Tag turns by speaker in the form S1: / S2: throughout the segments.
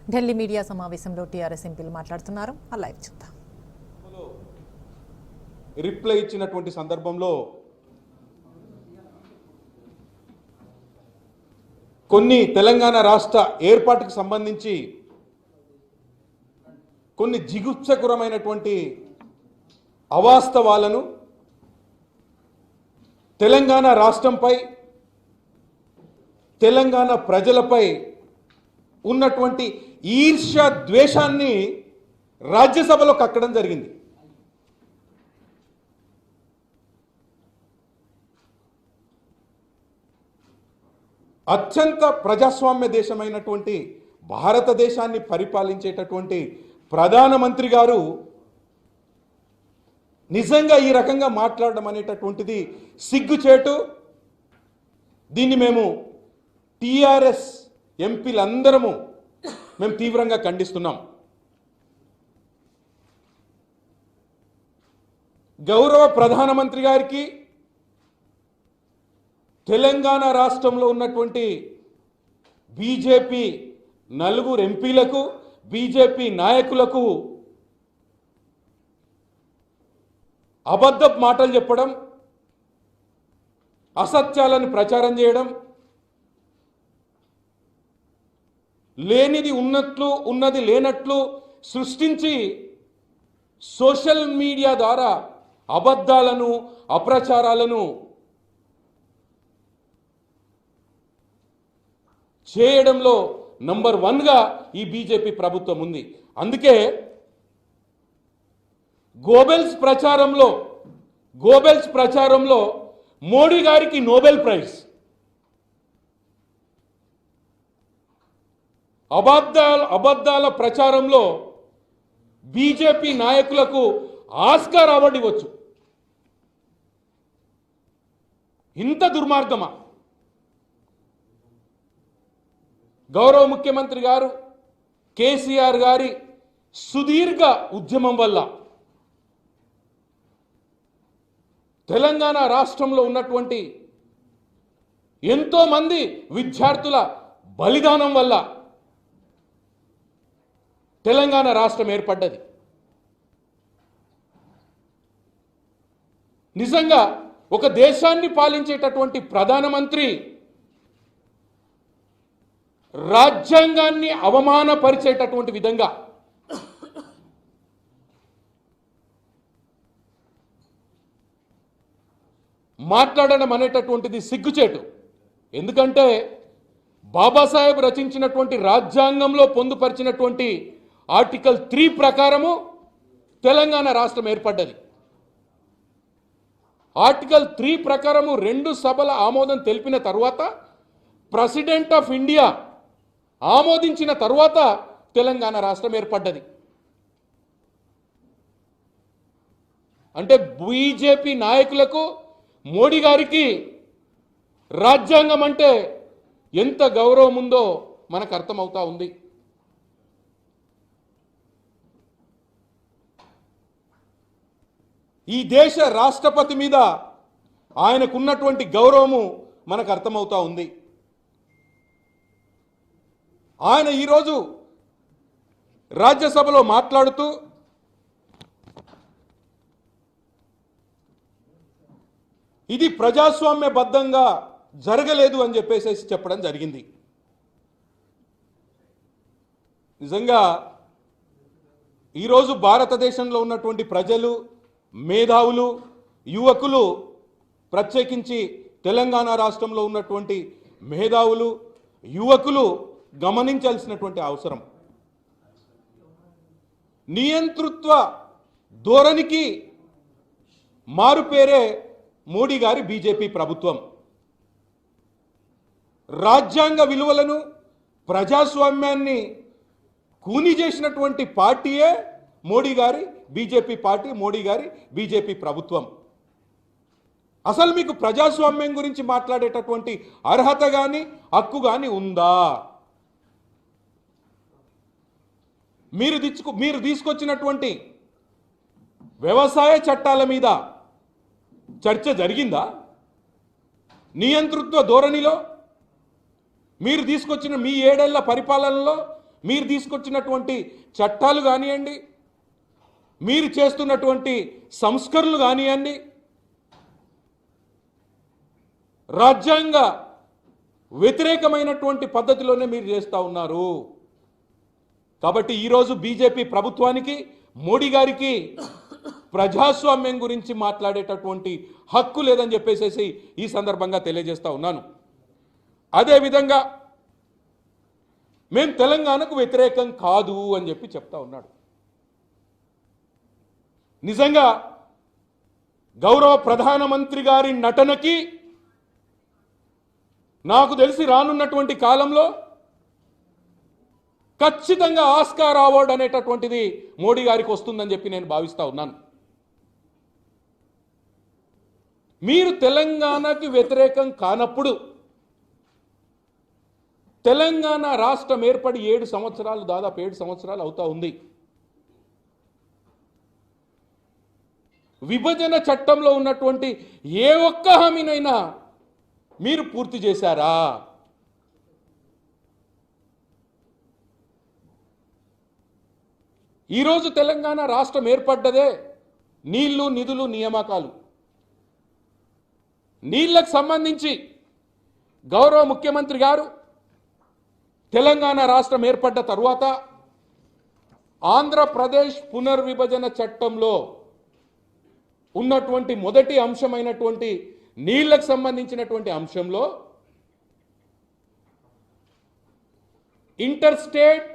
S1: Delhi media సమావేశంలో TRS ఎంపీలు మాట్లాడుతున్నారు. ఆ లైవ్ చూద్దాం.
S2: రిప్లై ఇచ్చినటువంటి సందర్భంలో కొన్ని తెలంగాణ రాష్ట్ర ఏర్పాటుకు సంబంధించి కొన్ని జిగుప్సకరమైనటువంటి అవాస్తవాలను తెలంగాణ రాష్ట్రంపై తెలంగాణ ప్రజలపై ఉన్నటువంటి ఈర్ష్య ద్వేషాన్ని రాజ్యసభలో కక్కడం జరిగింది. అత్యంత ప్రజాస్వామ్య దేశమైనటువంటి భారతదేశాన్ని పరిపాలించేటటువంటి ప్రధానమంత్రి గారు నిజంగా ఈ రకంగా మాట్లాడడం అనేటటువంటిది సిగ్గుచేటు. దీన్ని మేము టీఆర్ఎస్ ఎంపీలందరము మేము తీవ్రంగా ఖండిస్తున్నాం. గౌరవ ప్రధానమంత్రి గారికి తెలంగాణ రాష్ట్రంలో ఉన్నటువంటి బీజేపీ 4 ఎంపీలకు బీజేపీ నాయకులకు అబద్ధపు మాటలు చెప్పడం, అసత్యాలను ప్రచారం చేయడం, లేనిది ఉన్నట్లు ఉన్నది లేనట్లు సృష్టించి సోషల్ మీడియా ద్వారా అబద్ధాలను అప్రచారాలను చేయడంలో నంబర్ 1గా ఈ బీజేపీ ప్రభుత్వం ఉంది. అందుకే గోబెల్స్ ప్రచారంలో మోడీ గారికి నోబెల్ ప్రైజ్, అబద్ధాల ప్రచారంలో బీజేపీ నాయకులకు ఆస్కార్ అవార్డు ఇవ్వచ్చు. ఇంత దుర్మార్గమా? గౌరవ ముఖ్యమంత్రి గారు కేసీఆర్ గారి సుదీర్ఘ ఉద్యమం వల్ల తెలంగాణ రాష్ట్రంలో ఉన్నటువంటి ఎంతోమంది విద్యార్థుల బలిదానం వల్ల తెలంగాణ రాష్ట్రం ఏర్పడ్డది. నిజంగా ఒక దేశాన్ని పాలించేటటువంటి ప్రధానమంత్రి రాజ్యాంగాన్ని అవమానపరిచేటటువంటి విధంగా మాట్లాడడం అనేటటువంటిది సిగ్గుచేటు. ఎందుకంటే బాబాసాహెబ్ రచించినటువంటి రాజ్యాంగంలో పొందుపరిచినటువంటి ఆర్టికల్ 3 ప్రకారము తెలంగాణ రాష్ట్రం ఏర్పడ్డది. ఆర్టికల్ 3 ప్రకారము 2 సభల ఆమోదం తెలిపిన తర్వాత ప్రెసిడెంట్ ఆఫ్ ఇండియా ఆమోదించిన తర్వాత తెలంగాణ రాష్ట్రం ఏర్పడ్డది. అంటే బీజేపీ నాయకులకు మోడీ గారికి రాజ్యాంగం అంటే ఎంత గౌరవం ఉందో మనకు అర్థమవుతా ఉంది. ఈ దేశ రాష్ట్రపతి మీద ఆయనకున్నటువంటి గౌరవము మనకు అర్థమవుతా ఉంది. ఆయన ఈరోజు రాజ్యసభలో మాట్లాడుతూ ఇది ప్రజాస్వామ్యబద్ధంగా జరగలేదు అని చెప్పేసి చెప్పడం జరిగింది. నిజంగా ఈరోజు భారతదేశంలో ఉన్నటువంటి ప్రజలు, మేధావులు, యువకులు, ప్రత్యేకించి తెలంగాణ రాష్ట్రంలో ఉన్నటువంటి మేధావులు, యువకులు గమనించాల్సినటువంటి అవసరం, నియంతృత్వ ధోరణికి మారుపేరే మోడీ గారి బీజేపీ ప్రభుత్వం. రాజ్యాంగ విలువలను, ప్రజాస్వామ్యాన్ని కూని చేసినటువంటి పార్టీయే మోడీ గారి బీజేపీ పార్టీ, మోడీ గారి బీజేపీ ప్రభుత్వం. అసలు మీకు ప్రజాస్వామ్యం గురించి మాట్లాడేటటువంటి అర్హత కానీ హక్కు కానీ ఉందా? మీరు తీసుకొచ్చినటువంటి వ్యవసాయ చట్టాల మీద చర్చ జరిగిందా? నియంతృత్వ ధోరణిలో మీరు తీసుకొచ్చిన మీ 7 ఏళ్ల పరిపాలనలో మీరు తీసుకొచ్చినటువంటి చట్టాలు కానివ్వండి, మీరు చేస్తున్నటువంటి సంస్కరణలు కానివ్వండి, రాజ్యాంగ వ్యతిరేకమైనటువంటి పద్ధతిలోనే మీరు చేస్తూ ఉన్నారు. కాబట్టి ఈరోజు బీజేపీ ప్రభుత్వానికి, మోడీ గారికి ప్రజాస్వామ్యం గురించి మాట్లాడేటటువంటి హక్కు లేదని చెప్పేసి ఈ సందర్భంగా తెలియజేస్తా ఉన్నాను. అదేవిధంగా మేము తెలంగాణకు వ్యతిరేకం కాదు అని చెప్పి చెప్తా ఉన్నాడు. నిజంగా గౌరవ ప్రధానమంత్రి గారి నటనకి నాకు తెలిసి రానున్నటువంటి కాలంలో ఖచ్చితంగా ఆస్కార్ అవార్డు అనేటటువంటిది మోడీ గారికి వస్తుందని చెప్పి నేను భావిస్తా ఉన్నాను. మీరు తెలంగాణకి వ్యతిరేకం కానప్పుడు తెలంగాణ రాష్ట్రం ఏర్పడి 7 సంవత్సరాలు, దాదాపు 7 సంవత్సరాలు అవుతా ఉంది. విభజన చట్టంలో ఉన్నటువంటి ఏ ఒక్క హామీనైనా మీరు పూర్తి చేశారా? ఈరోజు తెలంగాణ రాష్ట్రం ఏర్పడ్డదే నీళ్లు, నిధులు, నియామకాలు. నీళ్లకు సంబంధించి గౌరవ ముఖ్యమంత్రి గారు తెలంగాణ రాష్ట్రం ఏర్పడ్డ తరువాత ఆంధ్రప్రదేశ్ పునర్విభజన చట్టంలో ఉన్నటువంటి మొదటి అంశమైనటువంటి నీళ్లకు సంబంధించినటువంటి అంశంలో inter state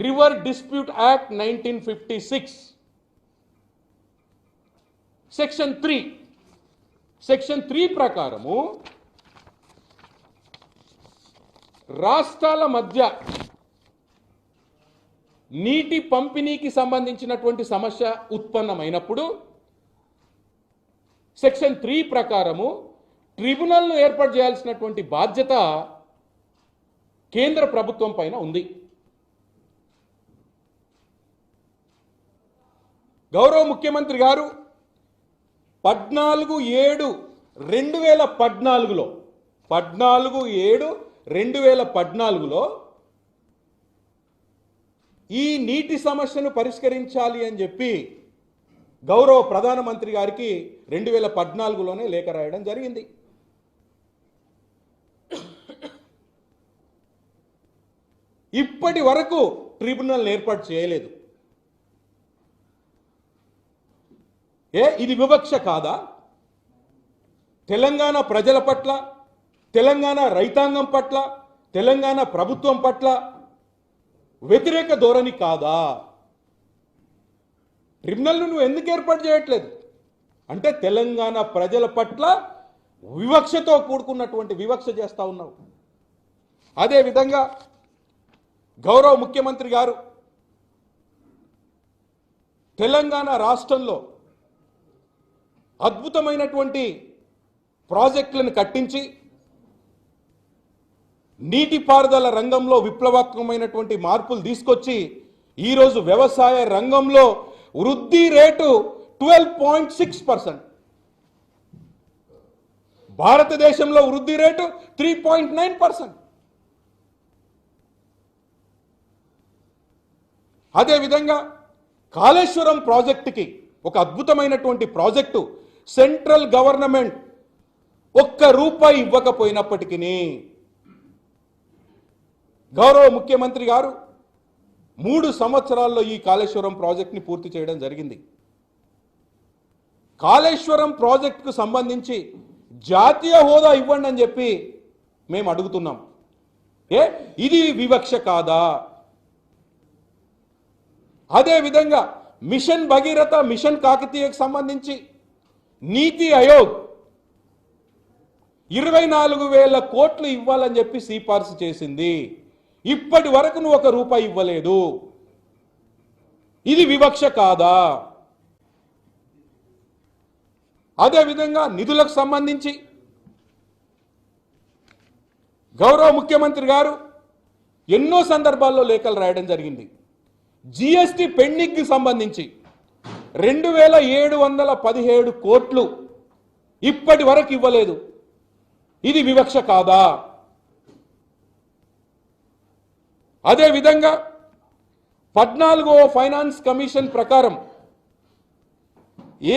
S2: river dispute act 1956 section 3 ప్రకారము రాష్ట్రాల మధ్య నీటి పంపిణీకి సంబంధించినటువంటి సమస్య ఉత్పన్నమైనప్పుడు సెక్షన్ 3 ప్రకారము ట్రిబ్యునల్ను ఏర్పాటు చేయాల్సినటువంటి బాధ్యత కేంద్ర ప్రభుత్వం పైన ఉంది. గౌరవ ముఖ్యమంత్రి గారు 14/7/2014లో ఈ నీటి సమస్యను పరిష్కరించాలి అని చెప్పి గౌరవ ప్రధానమంత్రి గారికి 2014లోనే లేఖ రాయడం జరిగింది. ఇప్పటి వరకు ట్రిబ్యునల్ ఏర్పాటు చేయలేదు. ఇది వివక్ష కాదా? తెలంగాణ ప్రజల పట్ల, తెలంగాణ రైతాంగం పట్ల, తెలంగాణ ప్రభుత్వం పట్ల వ్యతిరేక ధోరణి కాదా? ట్రిబ్యునల్ను నువ్వు ఎందుకు ఏర్పాటు చేయట్లేదు అంటే తెలంగాణ ప్రజల పట్ల వివక్షతో కూడుకున్నటువంటి వివక్ష చేస్తా ఉన్నావు. అదేవిధంగా గౌరవ ముఖ్యమంత్రి గారు తెలంగాణ రాష్ట్రంలో అద్భుతమైనటువంటి ప్రాజెక్టులను కట్టించి నీటిపారుదల రంగంలో విప్లవాత్మకమైనటువంటి మార్పులు తీసుకొచ్చి ఈరోజు వ్యవసాయ రంగంలో వృద్ధి రేటు 12.6%, భారతదేశంలో వృద్ధి రేటు 3.9%. అదేవిధంగా కాళేశ్వరం ప్రాజెక్టుకి ఒక అద్భుతమైనటువంటి ప్రాజెక్టు సెంట్రల్ గవర్నమెంట్ ₹1 ఇవ్వకపోయినప్పటికీ గౌరవ ముఖ్యమంత్రి గారు 3 సంవత్సరాల్లో ఈ కాళేశ్వరం ప్రాజెక్ట్ని పూర్తి చేయడం జరిగింది. కాళేశ్వరం ప్రాజెక్టుకు సంబంధించి జాతీయ హోదా ఇవ్వండి అని చెప్పి మేము అడుగుతున్నాం. ఇది వివక్ష కాదా? అదేవిధంగా మిషన్ భగీరథ, మిషన్ కాకతీయకు సంబంధించి నీతి ఆయోగ్ 24,000 కోట్లు ఇవ్వాలని చెప్పి సిఫార్సు చేసింది. ఇప్పటి వరకు నువ్వు ₹1 ఇవ్వలేదు. ఇది వివక్ష కాదా? అదేవిధంగా నిధులకు సంబంధించి గౌరవ ముఖ్యమంత్రి గారు ఎన్నో సందర్భాల్లో లేఖలు రాయడం జరిగింది. జిఎస్టి పెండింగ్కి సంబంధించి 2,717 కోట్లు ఇప్పటి వరకు ఇవ్వలేదు. ఇది వివక్ష కాదా? అదేవిధంగా 14వ ఫైనాన్స్ కమిషన్ ప్రకారం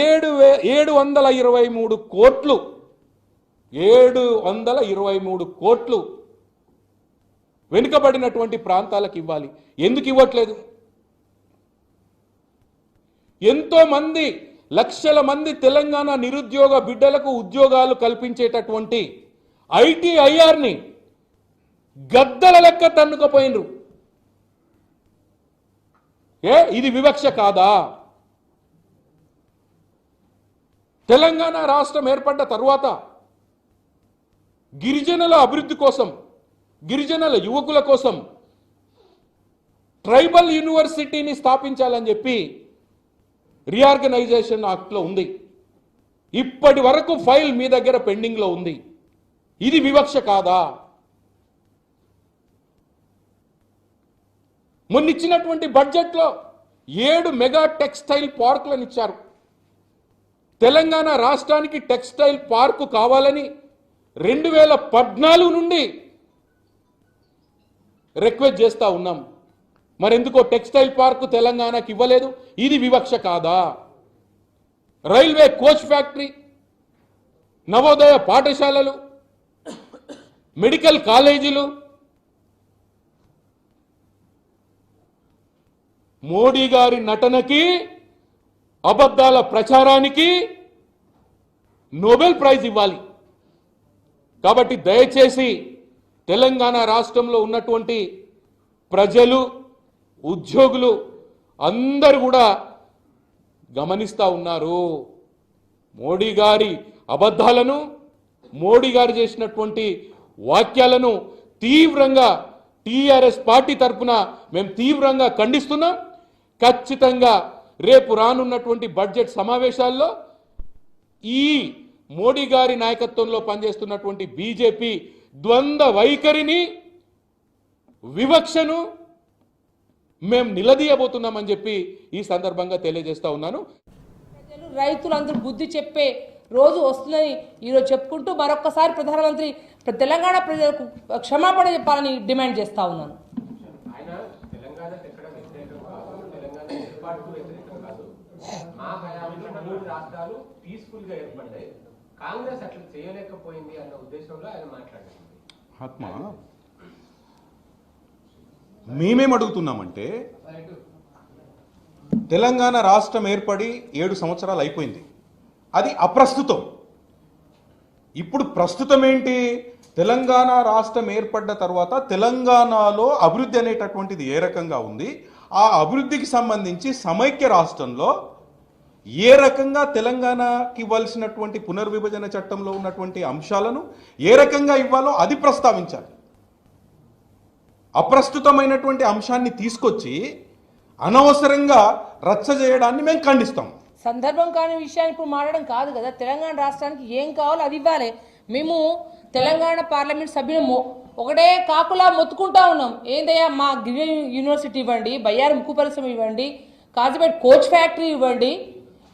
S2: 723 కోట్లు 723 కోట్లు వెనుకబడినటువంటి ప్రాంతాలకు ఇవ్వాలి. ఎందుకు ఇవ్వట్లేదు? ఎంతో మంది లక్షల మంది తెలంగాణ నిరుద్యోగ బిడ్డలకు ఉద్యోగాలు కల్పించేటటువంటి ఐటీఐఆర్ని గద్దల లెక్క తన్నుకపోయినరు. ఇది వివక్ష కాదా? తెలంగాణ రాష్ట్రం ఏర్పడ్డ తరువాత గిరిజనుల అభివృద్ధి కోసం, గిరిజనుల యువకుల కోసం ట్రైబల్ యూనివర్సిటీని స్థాపించాలని చెప్పి రీఆర్గనైజేషన్ యాక్ట్లో ఉంది. ఇప్పటి వరకు ఫైల్ మీ దగ్గర పెండింగ్లో ఉంది. ఇది వివక్ష కాదా? మొన్నిచ్చినటువంటి బడ్జెట్లో 7 మెగా టెక్స్టైల్ పార్కులను ఇచ్చారు. తెలంగాణ రాష్ట్రానికి టెక్స్టైల్ పార్కు కావాలని 2014 నుండి రిక్వెస్ట్ చేస్తా ఉన్నాం. మరెందుకో టెక్స్టైల్ పార్కు తెలంగాణకి ఇవ్వలేదు? ఇది వివక్ష కాదా? రైల్వే కోచ్ ఫ్యాక్టరీ, నవోదయ పాఠశాలలు, మెడికల్ కాలేజీలు, మోడీ గారి నటనకి, అబద్ధాల ప్రచారానికి నోబెల్ ప్రైజ్ ఇవ్వాలి. కాబట్టి దయచేసి తెలంగాణ రాష్ట్రంలో ఉన్నటువంటి ప్రజలు, ఉద్యోగులు అందరూ కూడా గమనిస్తూ ఉన్నారు. మోడీ గారి అబద్ధాలను, మోడీ గారు చేసినటువంటి వాక్యాలను తీవ్రంగా టీఆర్ఎస్ పార్టీ తరఫున మేము తీవ్రంగా ఖండిస్తున్నాం. ఖచ్చితంగా రేపు రానున్నటువంటి బడ్జెట్ సమావేశాల్లో ఈ మోడీ గారి నాయకత్వంలో పనిచేస్తున్నటువంటి బీజేపీ ద్వంద్వ వైఖరిని, వివక్షను మేము నిలదీయబోతున్నామని చెప్పి ఈ సందర్భంగా తెలియజేస్తా ఉన్నాను.
S3: రైతులందరూ బుద్ధి చెప్పే రోజు వస్తుందని ఈరోజు చెప్పుకుంటూ మరొక్కసారి ప్రధానమంత్రి తెలంగాణ ప్రజలకు క్షమాపణ చెప్పాలని డిమాండ్ చేస్తా ఉన్నాను.
S4: మా హయాంలో 3 రాష్ట్రాలు పీస్ఫుల్ గా ఏర్పడ్డాయి, కాంగ్రెస్ అట్లా చేయలేకపోయింది అన్న ఉద్దేశంలో ఆయన మాట్లాడారు.
S5: ఆత్మ మేమేం అడుగుతున్నామంటే, తెలంగాణ రాష్ట్రం ఏర్పడి 7 సంవత్సరాలు అయిపోయింది. అది అప్రస్తుతం. ఇప్పుడు ప్రస్తుతం ఏంటి? తెలంగాణ రాష్ట్రం ఏర్పడ్డ తర్వాత తెలంగాణలో అభివృద్ధి అనేటటువంటిది ఏ రకంగా ఉంది, ఆ అభివృద్ధికి సంబంధించి సమైక్య రాష్ట్రంలో ఏ రకంగా తెలంగాణకి ఇవ్వాల్సినటువంటి పునర్విభజన చట్టంలో ఉన్నటువంటి అంశాలను ఏ రకంగా ఇవ్వాలో అది ప్రస్తావించాలి. అప్రస్తుతమైనటువంటి అంశాన్ని తీసుకొచ్చి అనవసరంగా రచ్చ చేయడాన్ని మేము ఖండిస్తాం.
S3: సందర్భం కాని విషయాన్ని ఇప్పుడు మాట్లాడడం కాదు కదా. తెలంగాణ రాష్ట్రానికి ఏం కావాలో అది ఇవ్వాలి. మేము తెలంగాణ పార్లమెంట్ సభ్యులు ఒకటే కాకులా మొత్తుకుంటా ఉన్నాం. ఏందయ్యా, మా గిరిజన యూనివర్సిటీ ఇవ్వండి, బయ్యారు ముక్కు పరిశ్రమ ఇవ్వండి, కాజీపేట కోచ్ ఫ్యాక్టరీ ఇవ్వండి.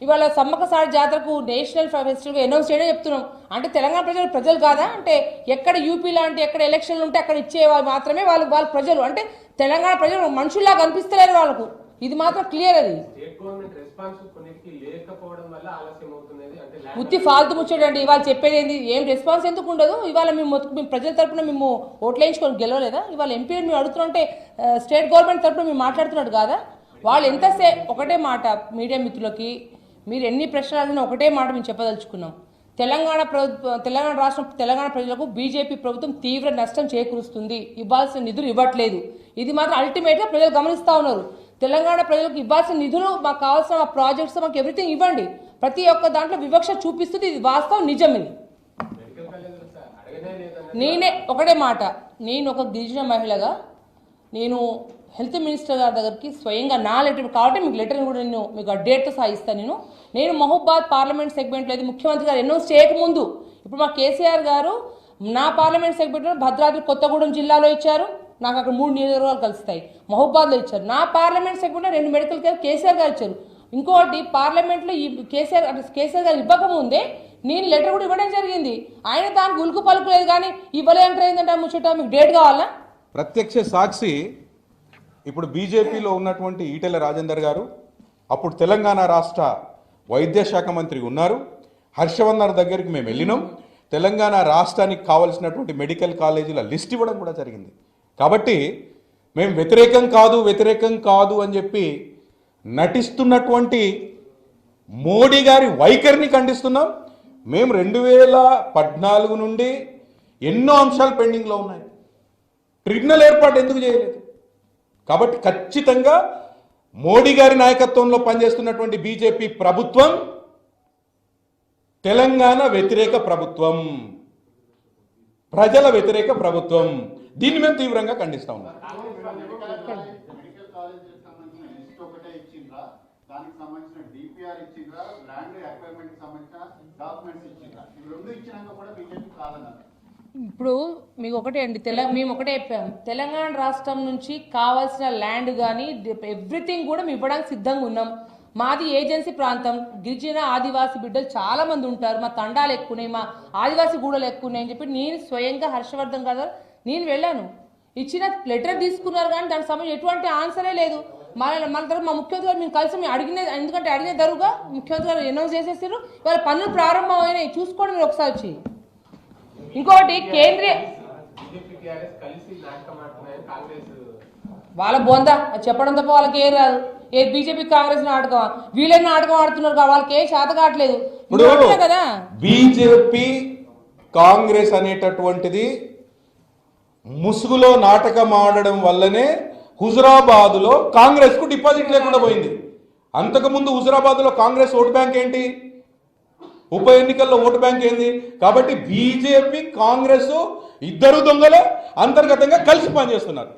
S3: ఇవాళ సమ్మక్క సారి జాతరకు నేషనల్ ఫెస్టివల్గా అనౌన్స్ చేయడం చెప్తున్నాం. అంటే తెలంగాణ ప్రజలు కాదా? అంటే ఎక్కడ యూపీ లాంటి ఎక్కడ ఎలక్షన్లు ఉంటే అక్కడ ఇచ్చేవాళ్ళు మాత్రమే వాళ్ళ ప్రజలు. అంటే తెలంగాణ ప్రజలు మనుషుల్లా కనిపిస్తలేరు వాళ్ళకు. ఇది మాత్రం క్లియర్. అది
S4: స్టేట్ గవర్నమెంట్ రెస్పాన్స్ కొన్నిటికి లేకపోవడం వల్ల ఆలస్యం అవుతున్నది. అంటే
S3: ఉత్తి ఫాల్తు ముచ్చడండి. ఇవాళ చెప్పేది ఏంది? ఏం రెస్పాన్స్ ఎందుకు ఉండదు? ఇవాళ మేము ప్రజల తరపున మేము ఓట్లు వేయించుకొని గెలవలేదా? ఇవాళ ఎంపీలు మేము అడుగుతుంటే స్టేట్ గవర్నమెంట్ తరపున మేము మాట్లాడుతున్నట్టు కాదా? వాళ్ళు ఒకటే మాట మీడియా మిత్రులకి, మీరు ఎన్ని ప్రశ్నలు అడిగినా ఒకటే మాట మేము చెప్పదలుచుకున్నాం. తెలంగాణ రాష్ట్రం, తెలంగాణ ప్రజలకు బీజేపీ ప్రభుత్వం తీవ్ర నష్టం చేకూరుస్తుంది. ఇవ్వాల్సిన నిధులు ఇవ్వట్లేదు. ఇది మాత్రం అల్టిమేట్గా ప్రజలు గమనిస్తూ ఉన్నారు. తెలంగాణ ప్రజలకు ఇవ్వాల్సిన నిధులు, మాకు కావాల్సిన ప్రాజెక్ట్స్, మాకు ఎవ్రీథింగ్ ఇవ్వండి. ప్రతి ఒక్క దాంట్లో వివక్ష చూపిస్తుంది. ఇది వాస్తవం, నిజం. ఇది నేనే ఒకటే మాట, నేను ఒక గిరిజన మహిళగా నేను హెల్త్ మినిస్టర్ గారి దగ్గరికి స్వయంగా నా లెటర్ కాబట్టి మీకు లెటర్ కూడా నేను మీకు డేట్తో సాగిస్తాను. నేను మహబూబాద్ పార్లమెంట్ సెగ్మెంట్లో అయితే ముఖ్యమంత్రి గారు అనౌన్స్ చేయకముందు, ఇప్పుడు మా కేసీఆర్ గారు నా పార్లమెంట్ సెగ్మెంట్లో భద్రాద్రి కొత్తగూడెం జిల్లాలో ఇచ్చారు. నాకు అక్కడ 3 నియోజకవర్గాలు కలుస్తాయి. మహబూబాద్లో ఇచ్చారు. నా పార్లమెంట్ సెగ్మెంట్లో 2 మెడికల్ కేర్ కేసీఆర్ గారు ఇచ్చారు. ఇంకోటి పార్లమెంట్లో ఈ కేసీఆర్ గారు ఇవ్వకముందే నేను లెటర్ కూడా ఇవ్వడం జరిగింది. ఆయన దానికి ఉలుకు పలుకులేదు. కానీ ఇవ్వలే అంటారు ఏంటంటే ముచ్చట. మీకు డేట్ కావాలా?
S5: ప్రత్యక్ష సాక్షి ఇప్పుడు బీజేపీలో ఉన్నటువంటి ఈటెల రాజేందర్ గారు అప్పుడు తెలంగాణ రాష్ట్ర వైద్య శాఖ మంత్రి ఉన్నారు. హర్షవర్ధన్ దగ్గరికి మేము వెళ్ళినాం. తెలంగాణ రాష్ట్రానికి కావాల్సినటువంటి మెడికల్ కాలేజీల లిస్ట్ ఇవ్వడం కూడా జరిగింది. కాబట్టి మేము వ్యతిరేకం కాదు అని చెప్పి నటిస్తున్నటువంటి మోడీ గారి వైఖరిని ఖండిస్తున్నాం. మేము 2014 నుండి ఎన్నో అంశాలు పెండింగ్లో ఉన్నాయి. ట్రిబ్యునల్ ఏర్పాటు ఎందుకు చేయలేదు? కాబట్టి ఖచ్చితంగా మోడీ గారి నాయకత్వంలో పనిచేస్తున్నటువంటి బీజేపీ ప్రభుత్వం తెలంగాణ వ్యతిరేక ప్రభుత్వం, ప్రజల వ్యతిరేక ప్రభుత్వం. దీన్ని మేము తీవ్రంగా ఖండిస్తా ఉన్నాం.
S6: మెడికల్ కాలేజీకి సంబంధించిన లిస్ట్ ఒకటే ఇచ్చిండ్రా, దానికి సంబంధించిన డిపిఆర్ ఇచ్చిండ్రా, ల్యాండ్ అక్వైర్మెంట్ కి సంబంధించిన డాక్యుమెంట్స్ ఇచ్చిండ్రా? ఇవి రెండు ఇచ్చినాక కూడా బీజేపీ కాదన్నారు.
S3: ఇప్పుడు మీకు ఒకటే అండి, మేము ఒకటే చెప్పాము, తెలంగాణ రాష్ట్రం నుంచి కావాల్సిన ల్యాండ్ కానీ ఎవ్రీథింగ్ కూడా మేము ఇవ్వడానికి సిద్ధంగా ఉన్నాం. మాది ఏజెన్సీ ప్రాంతం, గిరిజన ఆదివాసీ బిడ్డలు చాలా మంది ఉంటారు, మా తండాలు ఎక్కున్నాయి, మా ఆదివాసీ గూడలు ఎక్కున్నాయి అని చెప్పి నేను స్వయంగా హర్షవర్ధన్ గారు నేను వెళ్ళాను. ఇచ్చిన లెటర్ తీసుకున్నారు కానీ దానికి సంబంధించి ఎటువంటి ఆన్సరే లేదు. మన తర్వాత మా ముఖ్యమంత్రి గారు మేము కలిసి మేము అడిగిన, ఎందుకంటే అడిగిన దరుగా ముఖ్యమంత్రి గారు అనౌన్స్ చేసేసారు, వాళ్ళ పనులు ప్రారంభమైనాయి, చూసుకోండి మీరు ఒకసారి వచ్చి. ఇంకోటి కేంద్రీయ
S4: బీజేపీ టీఆర్ఎస్ కలిసి నాటకం ఆడుతున్నాయని కాంగ్రెస్
S3: వాళ్ళ బొంద చెప్పడం తప్ప వాళ్ళకి ఏం రాదు. ఏ బీజేపీ కాంగ్రెస్ నాటకం, వీళ్ళని నాటకం ఆడుతున్నారు వాళ్ళకి ఏం చేత కావట్లేదు కదా.
S5: బీజేపీ కాంగ్రెస్ అనేటటువంటిది ముసుగులో నాటకం ఆడడం వల్లనే హుజురాబాద్లో కాంగ్రెస్ కు డిపాజిట్ లేకుండా పోయింది. అంతకుముందు హుజురాబాద్లో కాంగ్రెస్ ఓటు బ్యాంక్ ఏంటి? ఉప ఎన్నికల్లో ఓటు బ్యాంక్ ఏంది? కాబట్టి బీజేపీ కాంగ్రెస్ ఇద్దరు దొంగలే అంతర్గతంగా కలిసి పనిచేస్తున్నారు.